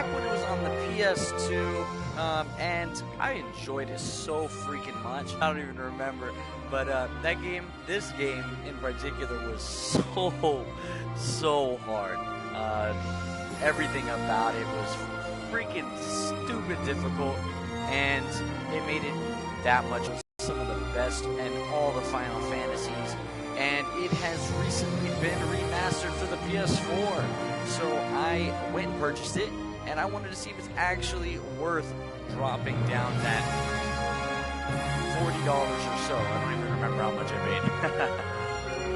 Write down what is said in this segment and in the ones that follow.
back when it was on the PS2, and I enjoyed it so freaking much. I don't even remember, but this game in particular was so hard. Everything about it was freaking stupid difficult, and it made it that much some of the best and all the Final Fantasies. And it has recently been remastered for the PS4. So I went and purchased it, and I wanted to see if it's actually worth dropping down that $40 or so. I don't even remember how much I paid.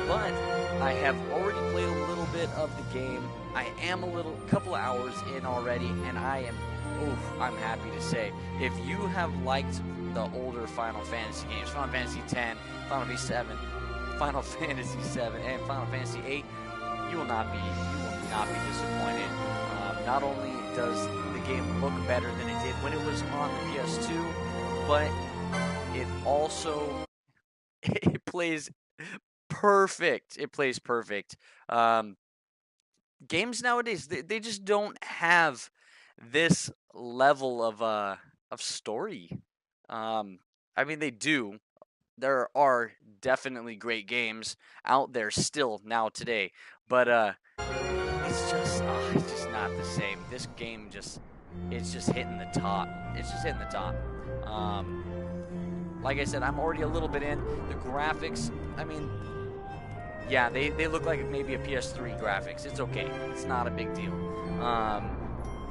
But I have already played a little bit of the game. I am couple hours in already, and I'm happy to say, if you have liked the older Final Fantasy games, Final Fantasy X, Final Fantasy VII, and Final Fantasy VIII, you will not be disappointed. Not only does the game look better than it did when it was on the PS2, but it also it plays perfect. It plays perfect. Games nowadays, they just don't have this level of story. I mean, they do. There are definitely great games out there still now today, but it's just not the same. This game it's just hitting the top. It's just hitting the top. Like I said, I'm already a little bit in. The graphics, I mean, yeah, they look like maybe a PS3 graphics. It's okay. It's not a big deal.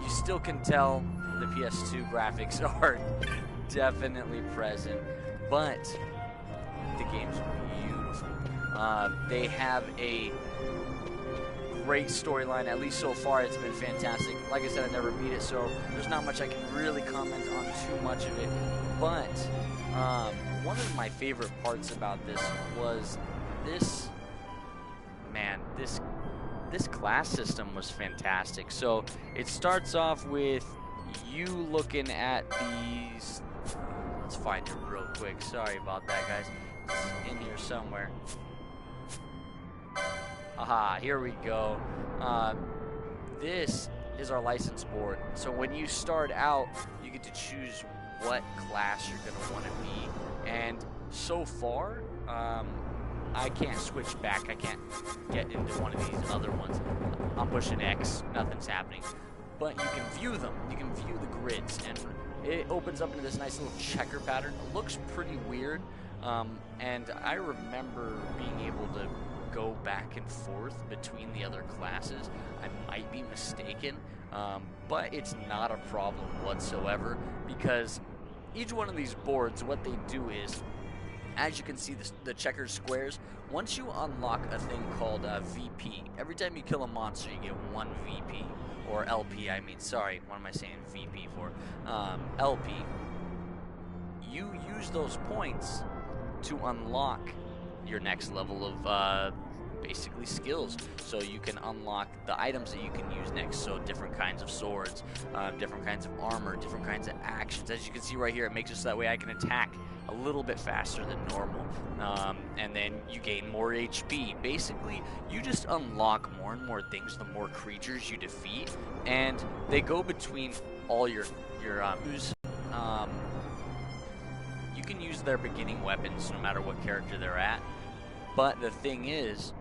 You still can tell the PS2 graphics are definitely present, but the game's beautiful. They have a great storyline, at least so far. It's been fantastic. Like I said, I never beat it, so there's not much I can really comment on too much of it. But one of my favorite parts about this was this class system was fantastic. So it starts off with you looking at these. Let's find it real quick. Sorry about that, guys. It's in here somewhere. Aha, here we go. This is our license board. So when you start out, you get to choose what class you're going to want to be. And so far, I can't switch back. I can't get into one of these other ones. I'm pushing X. Nothing's happening. But you can view them. You can view the grids. And it opens up into this nice little checker pattern. It looks pretty weird. And I remember being able to go back and forth between the other classes. I might be mistaken, but it's not a problem whatsoever, because each one of these boards, what they do is, as you can see, the checkered squares, once you unlock a thing called VP, every time you kill a monster, you get 1 VP, or LP, I mean, sorry, what am I saying VP for? LP. You use those points to unlock your next level of basically skills, so you can unlock the items that you can use next. So different kinds of swords, different kinds of armor, different kinds of actions. As you can see right here, it makes it so that way I can attack a little bit faster than normal, and then you gain more HP. Basically, you just unlock more and more things the more creatures you defeat, and they go between all your you can use their beginning weapons no matter what character they're at. But the thing is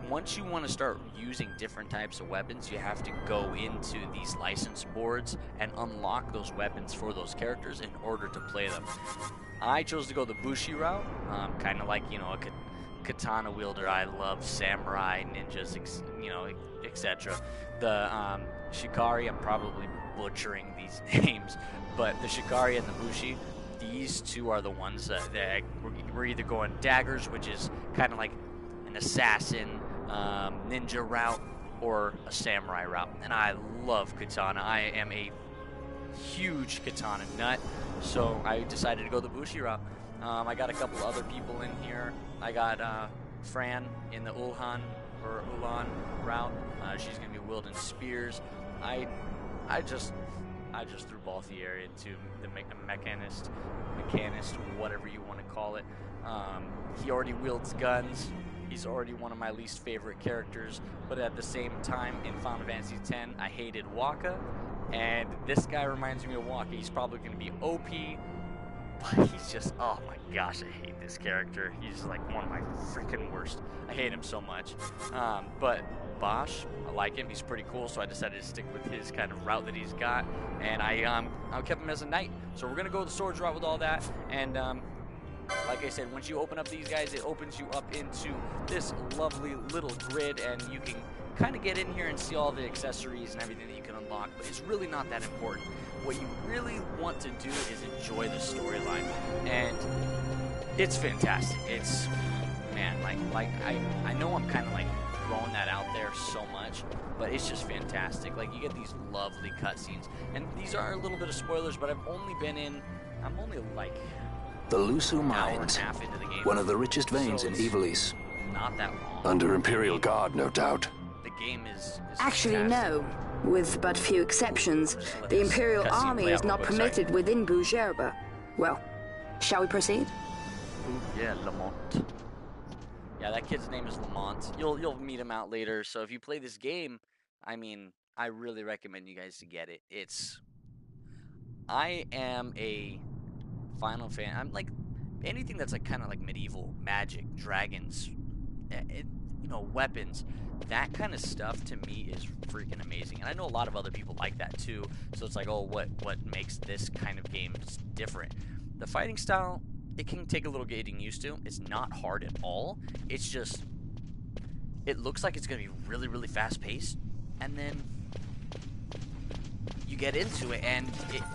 once you want to start using different types of weapons, you have to go into these license boards and unlock those weapons for those characters in order to play them. I chose to go the Bushi route, kind of like, you know, a katana wielder. I love samurai, ninjas, etc. The Shikari, I'm probably butchering these names, but the Shikari and the Bushi, these two are the ones that we're either going daggers, which is kind of like an assassin, ninja route, or a samurai route. And I love katana. I am a huge katana nut, so I decided to go the Bushi route. I got a couple other people in here. I got Fran in the Ulan route. She's gonna be wielding spears. I just threw Balthier into the mechanist, whatever you want to call it. He already wields guns. He's already one of my least favorite characters, but at the same time, in Final Fantasy X, I hated Wakka, And this guy reminds me of Walker. He's probably going to be OP, but he's just, oh my gosh, I hate this character. He's like one of my freaking worst. I hate him so much. But Bosch, I like him. He's pretty cool, so I decided to stick with his kind of route that he's got. And I kept him as a knight. So we're going to go the swords route with all that. And like I said, once you open up these guys, it opens you up into this lovely little grid, and you can kind of get in here and see all the accessories and everything that you can unlock, but it's really not that important. What you really want to do is enjoy the storyline, and it's fantastic. It's, man, like I know I'm kind of like throwing that out there so much, but it's just fantastic. Like, you get these lovely cutscenes, and these are a little bit of spoilers, but I'm only like The Lusu an hour and Mines, a half into the game. one of the richest veins So in it's Ivalice. not that long. Under Imperial Guard, no doubt. The game is Actually, fantastic. no. With but few exceptions, the Imperial Cutscene Army play is out not real quick, permitted within Bougerba. Well, shall we proceed? Ooh, yeah, Lamont. Yeah, that kid's name is Lamont. You'll meet him out later. So if you play this game, I mean, I really recommend you guys to get it. I am a Final fan. I'm like anything that's like kind of like medieval magic, dragons, you know, weapons. That kind of stuff to me is freaking amazing, and I know a lot of other people like that too. So it's like, oh, what makes this kind of game different? The fighting style, it can take a little getting used to. It's not hard at all. It's just, it looks like it's gonna be really, really fast paced, and then you get into it, and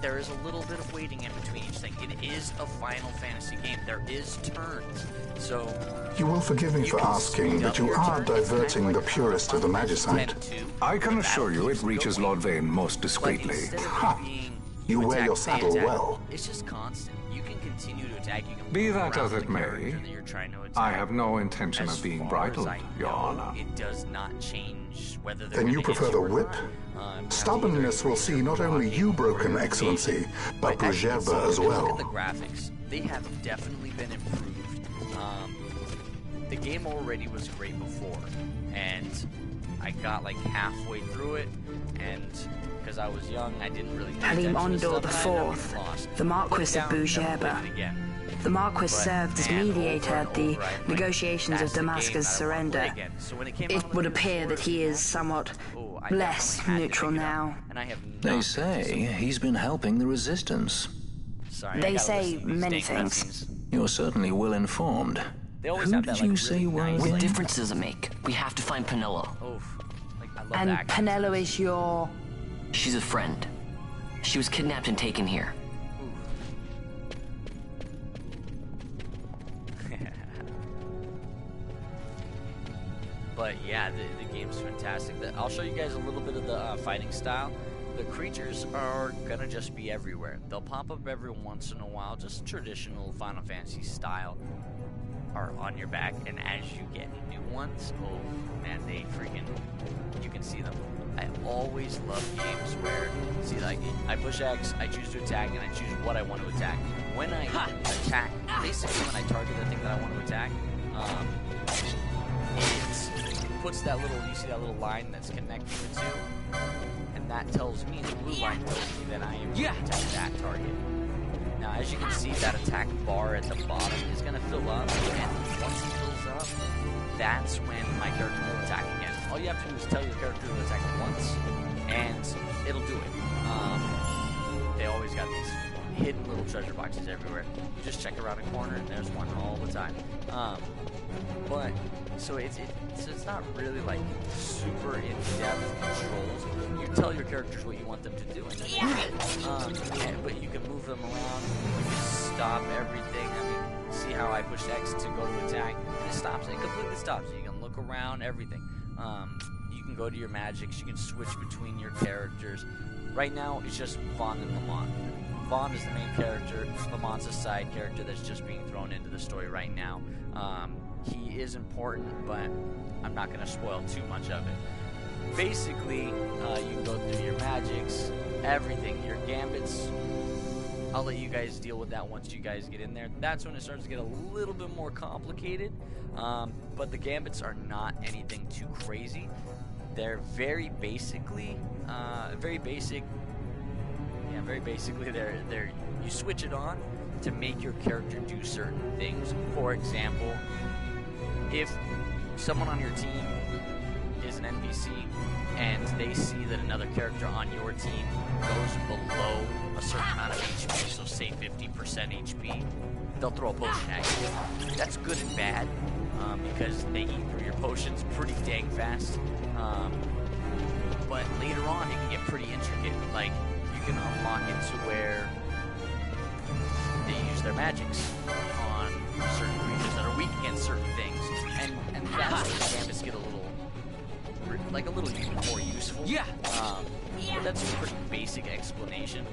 there is a little bit of waiting in between each thing. It is a Final Fantasy game. There is turns, so You will forgive me you for can asking, speed but up you your are turns, kind of diverting like the how purest of the Final Fantasy Magicite. X tend to. I can The assure battle you keeps it reaches going, Lord Vane most but discreetly. instead of Ha! it being You wear attack, your they saddle attack, well. it's just constant. You can continue to attack. You can Be move that around as the it may, character that you're trying to attack. I have no intention As of being far as bridled, I Your know, Honor. it does not change whether they're Then you gonna hit prefer the or whip? not. You have to Stubbornness either will see not only block you it broken, or Excellency, evade. but As you can see, Bougerba as if you look well. at the graphics, they have definitely been improved. The game already was great before, and I got like halfway through it, and because I was young, I didn't really pay Halim attention to Ondor stuff, and I IV, never lost. the Marquis Put it of down, never Bougerba. played it again. The Marquis But, served as man, mediator over at and the over, I'm like, negotiations that's of the game Damascus' that I wanna play surrender. again. So when it came out It on would the appear that he is somewhat oh, I less definitely had to neutral pick it up, now. and I have They not say picked it up. he's been helping the Resistance. Sorry, I They gotta say listen to these many dang things. cutscenes. You're certainly well informed. They always Who have did that, you like, say really was nice, it? like, Difference doesn't make. We have to find Penelo. oof. Like, I love And that. Penelo is your... She's a friend. She was kidnapped and taken here. But yeah, the game's fantastic. I'll show you guys a little bit of the fighting style. The creatures are gonna just be everywhere. They'll pop up every once in a while, just traditional Final Fantasy style, are on your back. And as you get new ones, oh man, they freaking, you can see them. I always love games where, see, like, I push X, I choose to attack, and I choose what I want to attack. When I attack, basically when I target the thing that I want to attack, it puts that little, you see that little line that's connecting the two, and that tells me, the blue line tells me that I am going to attack that target. Now, as you can see, that attack bar at the bottom is going to fill up, and once it fills up, that's when my character will attack again. All you have to do is tell your character to attack once, and it'll do it. They always got these hidden little treasure boxes everywhere. You just check around a corner, and there's one all the time. But so it's not really like super in-depth controls. You tell your characters what you want them to do, and then they do it. But you can move them around. You can stop everything. I mean, see how I push X to go to attack, and it stops. It completely stops. You can look around, everything. You can go to your magics. You can switch between your characters. Right now, it's just Vaughn and Lamont. Vaughn is the main character. Lamont's a side character that's just being thrown into the story right now. He is important, but I'm not going to spoil too much of it. Basically, you can go through your magics, everything, your gambits. I'll let you guys deal with that once you guys get in there. That's when it starts to get a little bit more complicated. But the gambits are not anything too crazy. They're very basic Yeah, very basically, you switch it on to make your character do certain things. For example, if someone on your team is an NPC and they see that another character on your team goes below a certain amount of HP, so say 50% HP, they'll throw a potion at you. That's good and bad, because they eat through your potions pretty dang fast. But later on, it can get pretty intricate. Like, you can unlock it to where they use their magics on certain creatures that are weak against certain things, and that's where the gambits get a little more useful. Yeah. But that's a pretty basic explanation.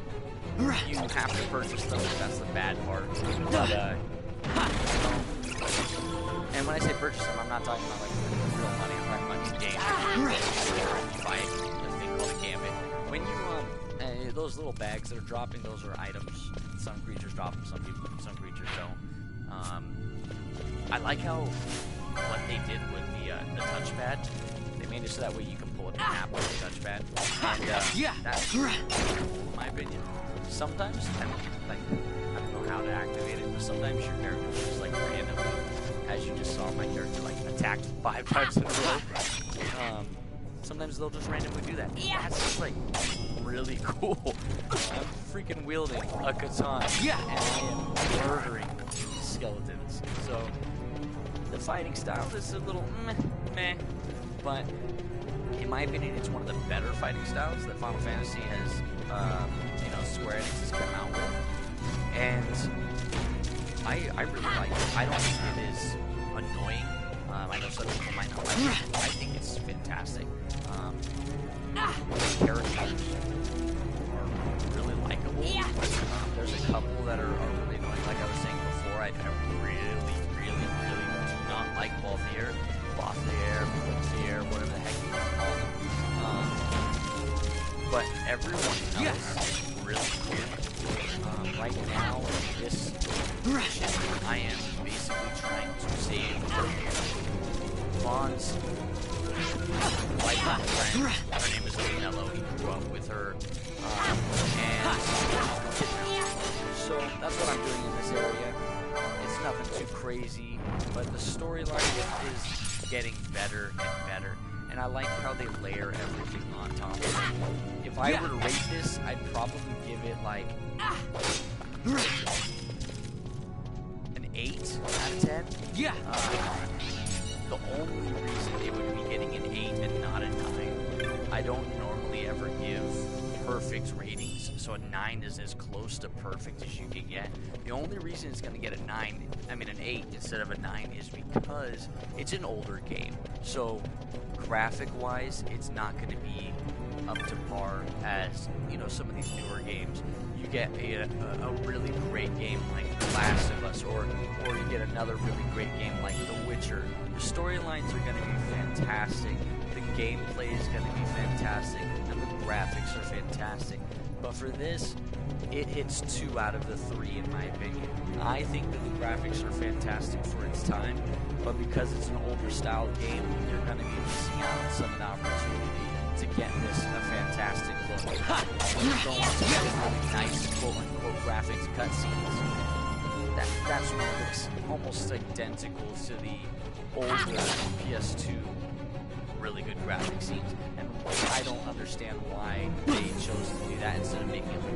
You have to purchase them. That's the bad part. But and when I say purchase them, I'm not talking about like real money. I'm talking about in game. You buy a thing called a gambit. When you those little bags that are dropping, those are items. Some creatures drop them. Some creatures don't. I like how what they did with the touchpad. They made it so that way you can pull up the map with the touchpad. And that's, in my opinion, sometimes I don't know how to activate it, but sometimes your character will just like randomly, as you just saw, my character like attacked 5 times in a row. Sometimes they'll just randomly do that. That's just like really cool. I'm freaking wielding a katana, and I am murdering skeletons. So the fighting style is a little meh, but in my opinion, it's one of the better fighting styles that Final Fantasy has, Square Enix has come out with, and I really like it. I don't think it is annoying. I know some people might not like it. I think it's fantastic. The characters are really likable. There's a couple that are really annoying. Like I was saying before, I really do not like Balthier, whatever the heck you want to call them. But everyone else is really good. Right now, this mission, I am basically trying to save Vaughn's friend. Her name is Leonello. He grew up with her, and so that's what I'm doing in this area. It's nothing too crazy, but the storyline is getting better and better, and I like how they layer everything on top of it. If I were to rate this, I'd probably give it like an 8 out of 10. The only reason it would be getting an 8 and not a 9, I don't normally ever give perfect ratings, so a 9 is as close to perfect as you can get. The only reason it's going to get an 8 instead of a 9 is because it's an older game. So graphic-wise, it's not going to be up to par as, some of these newer games. You get a really great game like The Last of Us, or you get another really great game like The Witcher. The storylines are going to be fantastic, the gameplay is going to be fantastic, and the graphics are fantastic. But for this, it hits 2 out of the 3 in my opinion. I think that the graphics are fantastic for its time, but because it's an older style game, you're going to be missing out on some of the opportunity to get this a fantastic look. When you're going to get really nice quote-unquote graphics cutscenes, that's what looks almost identical to the older PS2 really good graphic scenes, and I don't understand why they chose to do that instead of making it look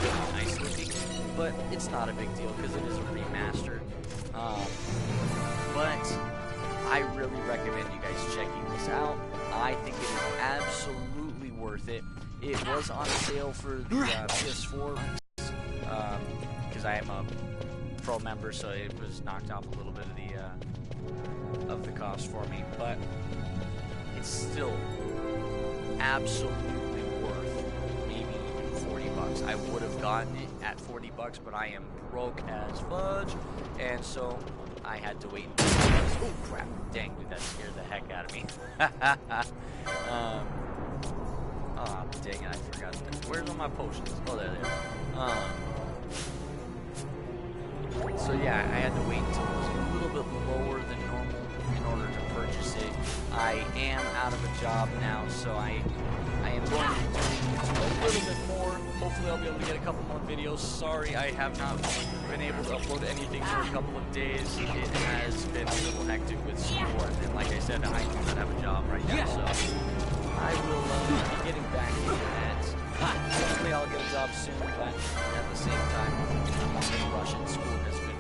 really nice looking, but it's not a big deal because it is a remastered. But I really recommend you guys checking this out. I think it is absolutely worth it. It was on sale for the PS4 because I am a Pro member, so it was knocked off a little bit of the cost for me, but it's still absolutely worth maybe even $40. I would have gotten it at $40, but I am broke as fudge, and so I had to wait. Oh crap! Dang, dude, that scared the heck out of me. Oh, dang it, I forgot that. Where's all my potions? Oh, there they are. So yeah, I had to wait until it was a little bit lower than normal in order to purchase it. I am out of a job now, so I am going to be doing a little bit more. Hopefully I'll be be able to get a couple more videos. Sorry, I have not been able to upload anything for a couple of days. It has been a little hectic with school, and like I said, I do not have a job right now, so I will be getting back into that. Hopefully I'll get a job soon, but at the same time, I'm not in a rush, and school has been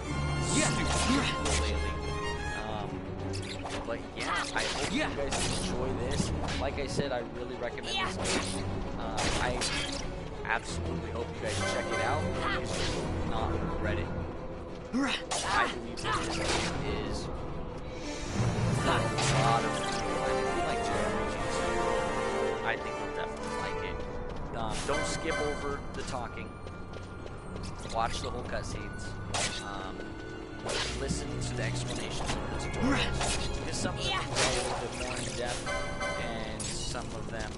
super lately. But yeah, I hope you guys enjoy this. Like I said, I really recommend this game. I absolutely hope you guys check it out because you will not regret it. I believe that this game is a lot of fun. And if you like JRPGs, I think you'll definitely like it. Don't skip over the talking. Watch the whole cutscenes. Listen to the explanations of the tutorials. Because some of them go a little bit more in depth, and some of them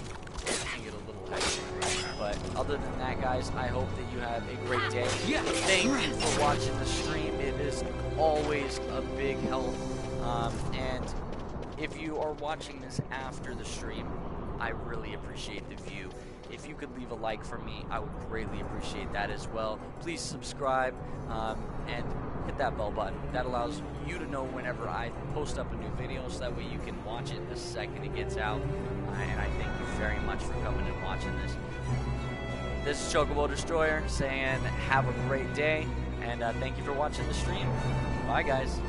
can get a little hectic. But other than that, guys, I hope that you have a great day. Thank you for watching the stream. It is always a big help. And if you are watching this after the stream, I really appreciate the view. If you could leave a like for me, I would greatly appreciate that as well. Please subscribe and hit that bell button. That allows you to know whenever I post up a new video, so that way you can watch it the second it gets out. And I thank you very much for coming and watching this. This is Chocobo Destroyer saying have a great day, and thank you for watching the stream. Bye, guys.